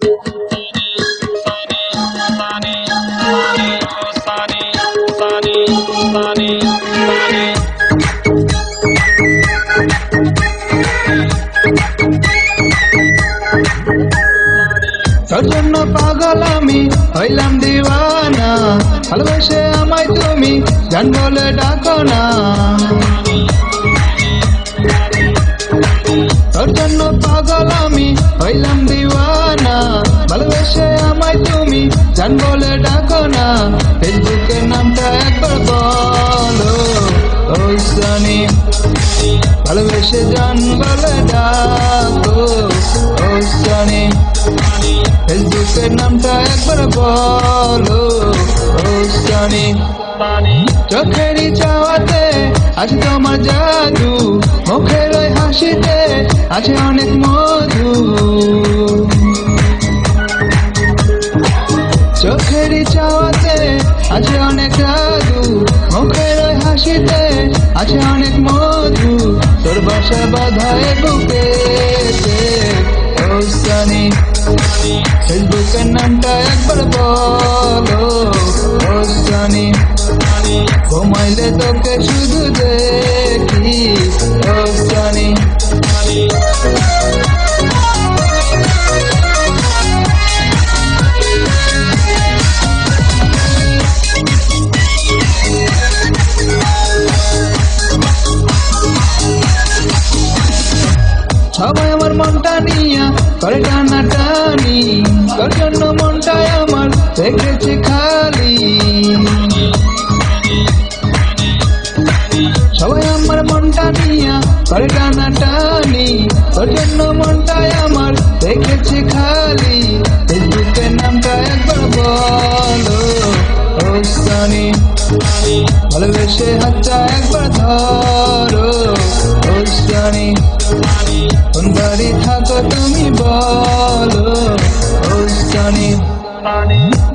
তোর জন্য পাগল আমি হইলাম দিওয়ানা, ভালোবেসে আমায় তুমি জান বলে ডাকো না। তোর জন্য পাগল আমি হইলাম দিওয়ানা, ভালোবেসে আমায় তুমি জান বলে ডাকো না। ফেসবুকের নামটা একবার বলো ও সানি, ভালোবেসে জান বলে ডাকো ও সানি। ফেসবুকের নামটা একবার বলো ও সানি। চোখেরই চাওয়াতে আছে তোমার জাদু, মুখের ওই হাসিতে আছে অনেক মধু। চোখেরই চাওয়াতে আছে অনেক জাদু, মুখের ওই হাসিতে আছে অনেক মধু। তোর বাসা বাঁধায় বুকেতে ও সানি, ফেসবুকের নামটা একবার বলো ও সানি। ঘুমাইলে তোকে শুধু দেখি ও সানি। সবাই আমার মনটা নিয়া করে টানাটানি, তোর জন্য মনটাই আমার রেখেছে খালি। সবাই আমার মনটা নিয়া করে টানাটানি, তোর জন্য মনটাই আমার রেখেছে খালি। ফেসবুকের নামটা একবার বলো ও সানি, ভালোবেসে হাতটা একবার ধরো ও সানি। কোন বাড়ি থাকো তুমি বলো ও সানি।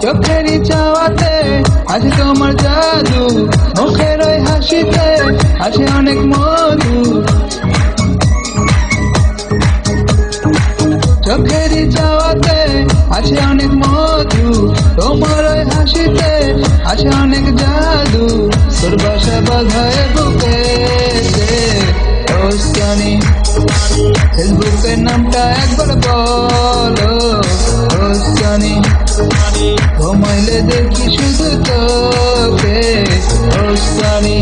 চোখেরই চাওয়াতে আছে তোমার জাদু, মুখের ওই হাসিতে আছে অনেক মধু। চোখেরই চাওয়াতে আছে অনেক মধু, তোমার ওই হাসিতে আছে অনেক জাদু। তোর বাসা বাঁধায় বুকেতে ও সানি, ফেসবুকের নামটা একবার বলো ও সানি। ঘুমাইলে দেখি শুধু তোকে ও সানি।